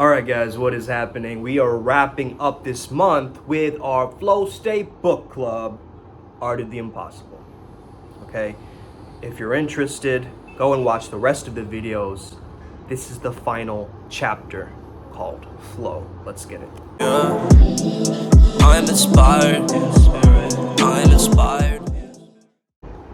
Alright guys, what is happening? We are wrapping up this month with our Flow State Book Club, Art of the Impossible. Okay? If you're interested, go and watch the rest of the videos. This is the final chapter called Flow. Let's get it. Yeah. I'm inspired. I'm inspired.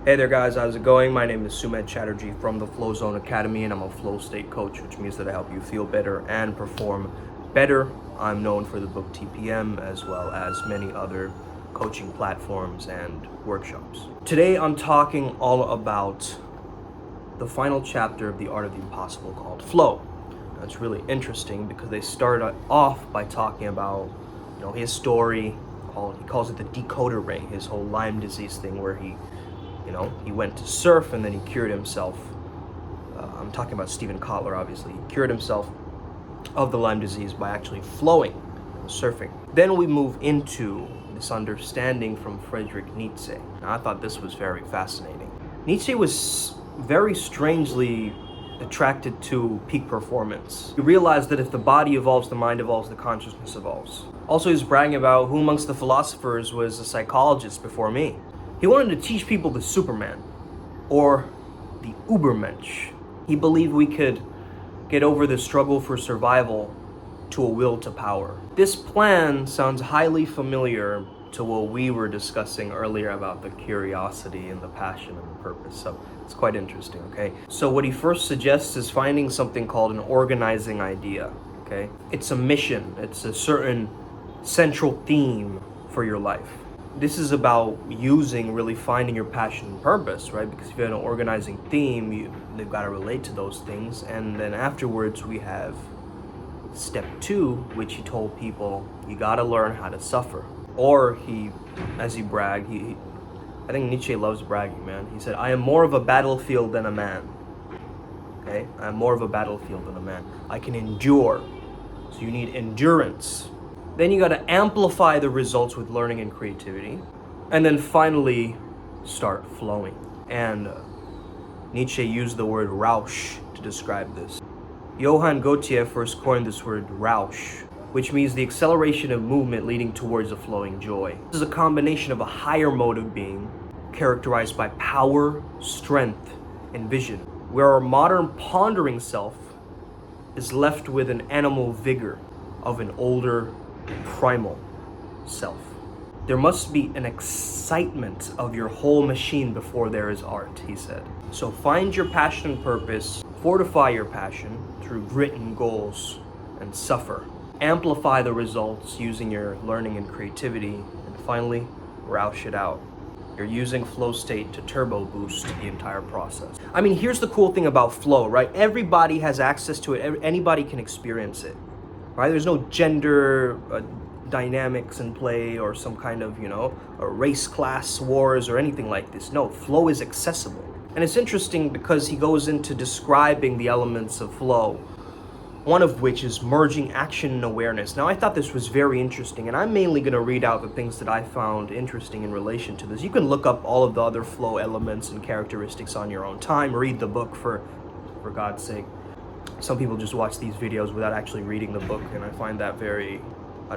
Hey there guys, how's it going? My name is Sumedh Chatterjee from the Flow Zone Academy, and I'm a Flow State coach, which means that I help you feel better and perform better. I'm known for the book TPM as well as many other coaching platforms and workshops. Today I'm talking all about the final chapter of the Art of the Impossible called Flow. That's really interesting because they start off by talking about, his story. He calls it the decoder ring, his whole Lyme disease thing where he went to surf and then he cured himself. I'm talking about Stephen Kotler, obviously. He cured himself of the Lyme disease by actually flowing, surfing. Then we move into this understanding from Friedrich Nietzsche. Now, I thought this was very fascinating. Nietzsche was very strangely attracted to peak performance. He realized that if the body evolves, the mind evolves, the consciousness evolves. Also, he's bragging about who amongst the philosophers was a psychologist before me. He wanted to teach people the Superman, or the Ubermensch. He believed we could get over the struggle for survival to a will to power. This plan sounds highly familiar to what we were discussing earlier about the curiosity and the passion and the purpose, so it's quite interesting, okay? So what he first suggests is finding something called an organizing idea, okay? It's a mission, it's a certain central theme for your life. This is about really finding your passion and purpose, right? Because if you have an organizing theme, they've got to relate to those things. And then afterwards, we have step 2, which he told people, you got to learn how to suffer. Or as he bragged, I think Nietzsche loves bragging, man. He said, I am more of a battlefield than a man. Okay? I am more of a battlefield than a man. I can endure. So you need endurance. Then you got to amplify the results with learning and creativity. And then finally, start flowing. And Nietzsche used the word Rausch to describe this. Johann Gautier first coined this word Rausch, which means the acceleration of movement leading towards a flowing joy. This is a combination of a higher mode of being, characterized by power, strength, and vision, where our modern pondering self is left with an animal vigor of an older, primal self. There must be an excitement of your whole machine before there is art, he said. So find your passion and purpose, fortify your passion through grit and goals, and suffer. Amplify the results using your learning and creativity, and finally, Rausch it out. You're using flow state to turbo boost the entire process. I mean, here's the cool thing about flow, right? Everybody has access to it. Anybody can experience it. Right? There's no gender dynamics in play or some kind of, a race class wars or anything like this. No, flow is accessible. And it's interesting because he goes into describing the elements of flow, one of which is merging action and awareness. Now, I thought this was very interesting, and I'm mainly going to read out the things that I found interesting in relation to this. You can look up all of the other flow elements and characteristics on your own time. Read the book for God's sake. Some people just watch these videos without actually reading the book, and I find that very, a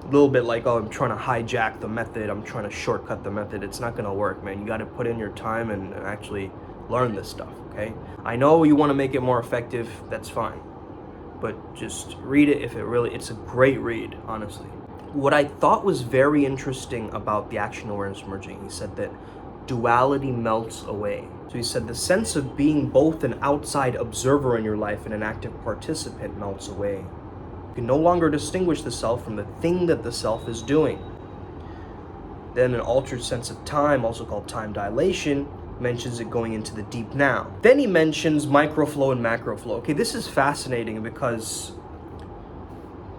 little bit like, I'm trying to hijack the method, I'm trying to shortcut the method. It's not gonna work, man. You gotta put in your time and actually learn this stuff, okay? I know you wanna make it more effective, that's fine. But just read it it's a great read, honestly. What I thought was very interesting about the action awareness merging, he said that duality melts away. So he said the sense of being both an outside observer in your life and an active participant melts away. You can no longer distinguish the self from the thing that the self is doing. Then an altered sense of time, also called time dilation, mentions it going into the deep now. Then he mentions microflow and macroflow. Okay, this is fascinating because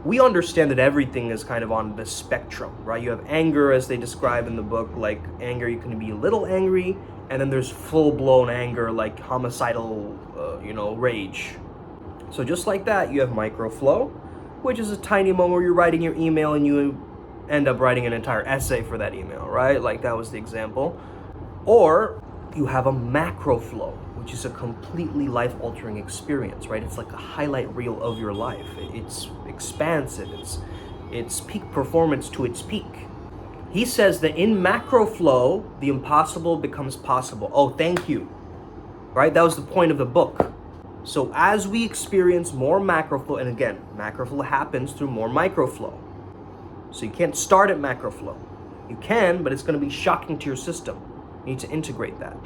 we understand that everything is kind of on the spectrum, right? You have anger, as they describe in the book, like anger, you can be a little angry, and then there's full-blown anger, like homicidal, rage. So just like that, you have microflow, which is a tiny moment where you're writing your email and you end up writing an entire essay for that email, right? Like that was the example. Or you have a macro flow, which is a completely life-altering experience, right? It's like a highlight reel of your life. It's expansive. It's peak performance to its peak. He says that in macro flow, the impossible becomes possible. Oh, thank you. Right? That was the point of the book. So as we experience more macro flow, and again, macro flow happens through more micro flow. So you can't start at macro flow. You can, but it's going to be shocking to your system. You need to integrate that.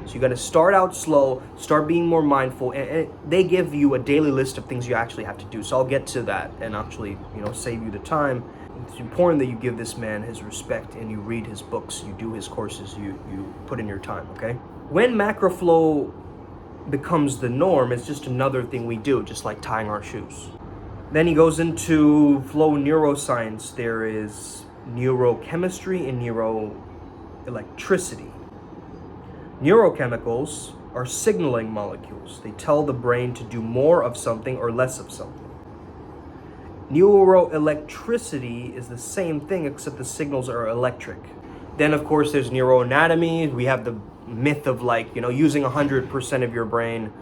So you got to start out slow, start being more mindful, and they give you a daily list of things you actually have to do. So I'll get to that and actually, save you the time. It's important that you give this man his respect and you read his books, you do his courses, you put in your time, okay? When macro flow becomes the norm, it's just another thing we do, just like tying our shoes. Then he goes into flow neuroscience. There is neurochemistry and neuroelectricity. Neurochemicals are signaling molecules. They tell the brain to do more of something or less of something. Neuroelectricity is the same thing, except the signals are electric. Then, of course, there's neuroanatomy. We have the myth of using 100% of your brain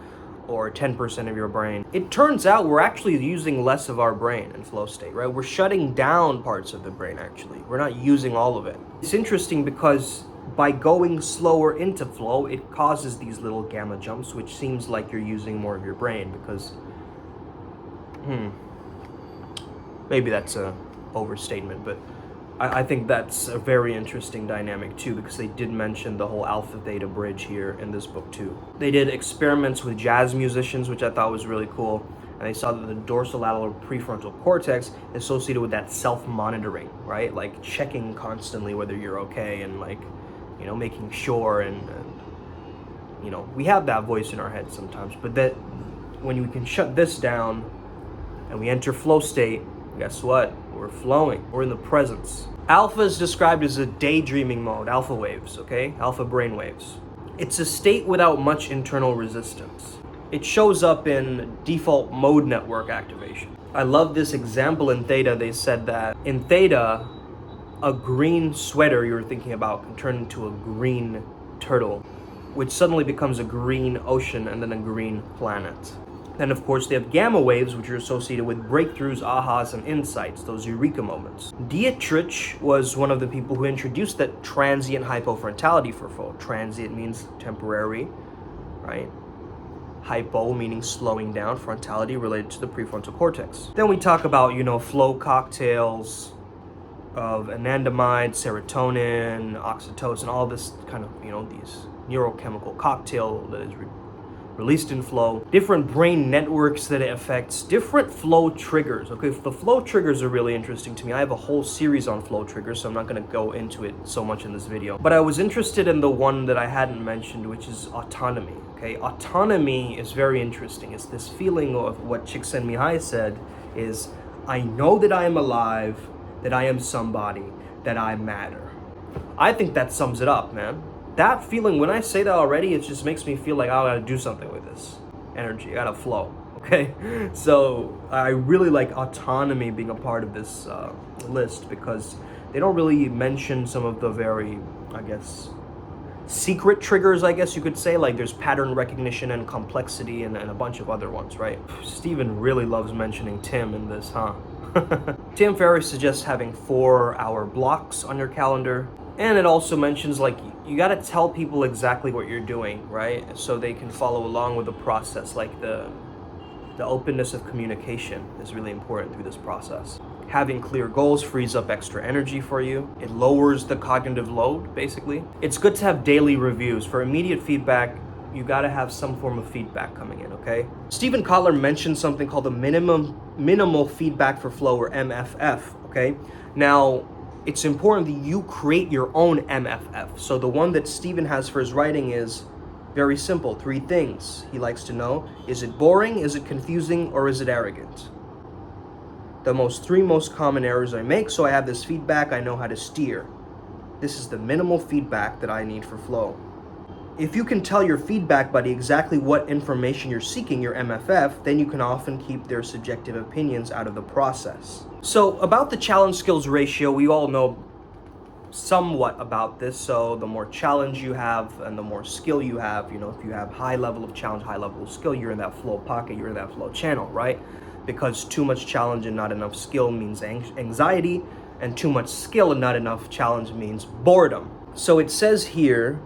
or 10% of your brain. It turns out we're actually using less of our brain in flow state, right? We're shutting down parts of the brain, actually. We're not using all of it. It's interesting because by going slower into flow, it causes these little gamma jumps, which seems like you're using more of your brain because, maybe that's a overstatement, but I think that's a very interesting dynamic too, because they did mention the whole alpha theta bridge here in this book too. They did experiments with jazz musicians, which I thought was really cool, and they saw that the dorsolateral prefrontal cortex is associated with that self-monitoring, right? Like checking constantly whether you're okay and making sure and we have that voice in our head sometimes, but that when we can shut this down and we enter flow state, guess what? We're flowing. We're in the presence. Alpha is described as a daydreaming mode, alpha waves, okay? Alpha brain waves. It's a state without much internal resistance. It shows up in default mode network activation. I love this example in theta. They said that in theta, a green sweater you were thinking about can turn into a green turtle, which suddenly becomes a green ocean and then a green planet. Then, of course, they have gamma waves, which are associated with breakthroughs, ahas, and insights, those eureka moments. Dietrich was one of the people who introduced that transient hypofrontality for flow. Transient means temporary, right? Hypo meaning slowing down, frontality related to the prefrontal cortex. Then we talk about, flow cocktails of anandamide, serotonin, oxytocin, all this kind of, these neurochemical cocktail that is released in flow, different brain networks that it affects, different flow triggers. Okay, the flow triggers are really interesting to me. I have a whole series on flow triggers, so I'm not going to go into it so much in this video. But I was interested in the one that I hadn't mentioned, which is autonomy. Okay, autonomy is very interesting. It's this feeling of what Csikszentmihalyi said is, I know that I am alive, that I am somebody, that I matter. I think that sums it up, man. That feeling, when I say that already, it just makes me feel like I gotta do something with this energy. I gotta flow, okay? So I really like autonomy being a part of this list because they don't really mention some of the very, secret triggers, I guess you could say. Like there's pattern recognition and complexity and a bunch of other ones, right? Stephen really loves mentioning Tim in this, huh? Tim Ferriss suggests having 4-hour blocks on your calendar. And it also mentions you got to tell people exactly what you're doing, right? So they can follow along with the process. Like the openness of communication is really important through this process. Having clear goals frees up extra energy for you. It lowers the cognitive load, basically. It's good to have daily reviews. For immediate feedback, you got to have some form of feedback coming in, okay? Stephen Kotler mentioned something called the minimal feedback for flow, or MFF, okay? Now, it's important that you create your own MFF. So the one that Stephen has for his writing is very simple. 3 things he likes to know. Is it boring? Is it confusing? Or is it arrogant? The 3 most common errors I make, so I have this feedback, I know how to steer. This is the minimal feedback that I need for flow. If you can tell your feedback buddy exactly what information you're seeking, your MFF, then you can often keep their subjective opinions out of the process. So about the challenge skills ratio, we all know somewhat about this. So the more challenge you have and the more skill you have, if you have high level of challenge, high level of skill, you're in that flow pocket, you're in that flow channel, right? Because too much challenge and not enough skill means anxiety, and too much skill and not enough challenge means boredom. So it says here,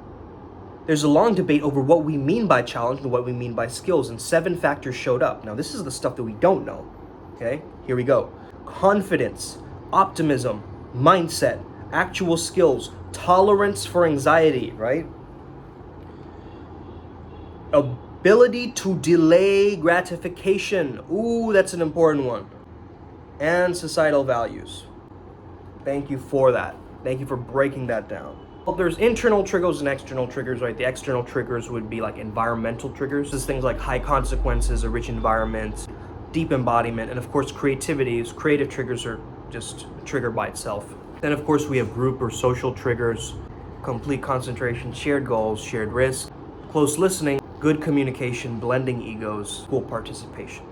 there's a long debate over what we mean by challenge and what we mean by skills, and 7 factors showed up. Now, this is the stuff that we don't know, okay? Here we go. Confidence, optimism, mindset, actual skills, tolerance for anxiety, right? Ability to delay gratification. Ooh, that's an important one. And societal values. Thank you for that. Thank you for breaking that down. Well, there's internal triggers and external triggers, right? The external triggers would be like environmental triggers. This is things like high consequences, a rich environment, deep embodiment, and of course creativity. Creative triggers are just a trigger by itself. Then of course we have group or social triggers, complete concentration, shared goals, shared risk, close listening, good communication, blending egos, full participation.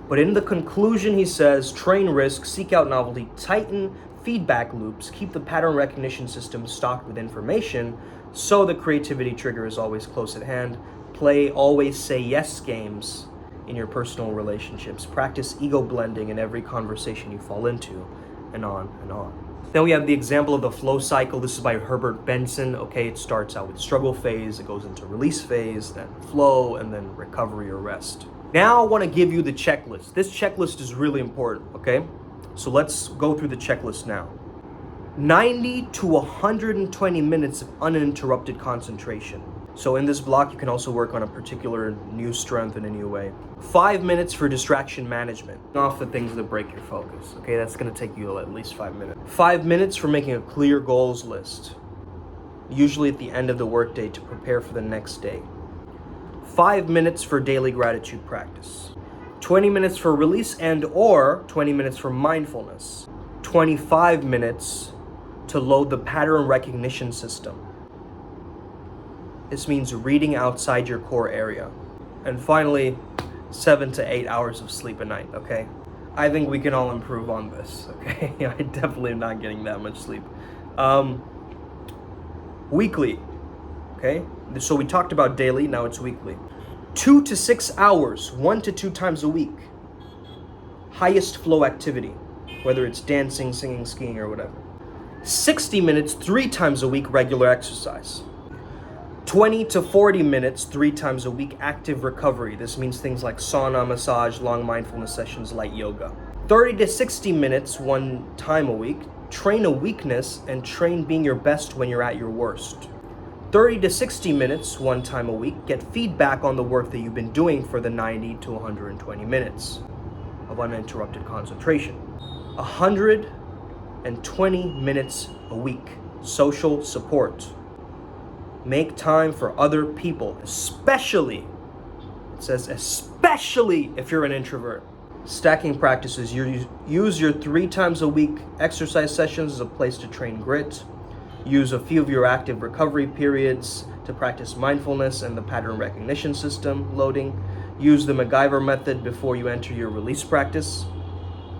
But in the conclusion he says, train risk, seek out novelty, tighten feedback loops, keep the pattern recognition system stocked with information so the creativity trigger is always close at hand. Play always say yes games in your personal relationships. Practice ego blending in every conversation you fall into, and on and on. Then we have the example of the flow cycle. This is by Herbert Benson. Okay, it starts out with struggle phase, it goes into release phase, then flow, and then recovery or rest. Now I want to give you the checklist. This checklist is really important, okay? So let's go through the checklist now. 90 to 120 minutes of uninterrupted concentration. So in this block, you can also work on a particular new strength in a new way. 5 minutes for distraction management. Off the things that break your focus. Okay, that's gonna take you at least 5 minutes. 5 minutes for making a clear goals list. Usually at the end of the workday to prepare for the next day. 5 minutes for daily gratitude practice. 20 minutes for release and or 20 minutes for mindfulness. 25 minutes to load the pattern recognition system. This means reading outside your core area. And finally, 7 to 8 hours of sleep a night, okay? I think we can all improve on this, okay? I definitely am not getting that much sleep. Weekly, okay? So we talked about daily, now it's weekly. 2 to 6 hours, 1 to 2 times a week. Highest flow activity, whether it's dancing, singing, skiing, or whatever. 60 minutes, 3 times a week, regular exercise. 20 to 40 minutes, 3 times a week, active recovery. This means things like sauna, massage, long mindfulness sessions, light yoga. 30 to 60 minutes, 1 time a week, train a weakness and train being your best when you're at your worst. 30 to 60 minutes, 1 time a week, get feedback on the work that you've been doing for the 90 to 120 minutes of uninterrupted concentration. 120 minutes a week, social support. Make time for other people, especially, it says especially if you're an introvert. Stacking practices, use your 3 times a week exercise sessions as a place to train grit. Use a few of your active recovery periods to practice mindfulness and the pattern recognition system loading. Use the MacGyver method before you enter your release practice,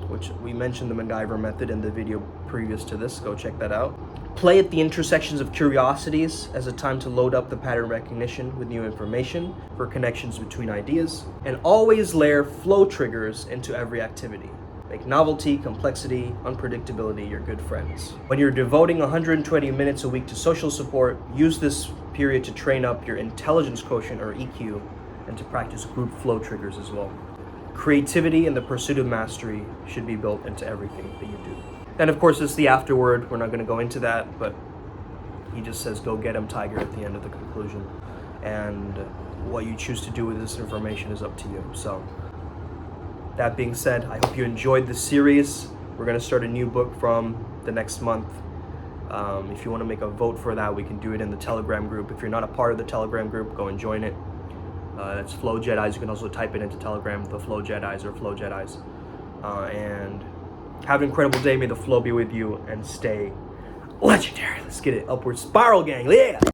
which we mentioned the MacGyver method in the video previous to this. Go check that out. Play at the intersections of curiosities as a time to load up the pattern recognition with new information for connections between ideas. And always layer flow triggers into every activity. Make novelty, complexity, unpredictability your good friends. When you're devoting 120 minutes a week to social support, use this period to train up your intelligence quotient or EQ and to practice group flow triggers as well. Creativity and the pursuit of mastery should be built into everything that you do. And of course, it's the afterword. We're not going to go into that, but he just says, go get him, Tiger, at the end of the conclusion. And what you choose to do with this information is up to you. So that being said, I hope you enjoyed this series. We're going to start a new book from the next month. If you want to make a vote for that, we can do it in the Telegram group. If you're not a part of the Telegram group, go and join it. That's Flow Jedis. You can also type it into Telegram, the Flow Jedis or Flow Jedis. And have an incredible day. May the flow be with you and stay legendary. Let's get it. Upward spiral, gang. Yeah.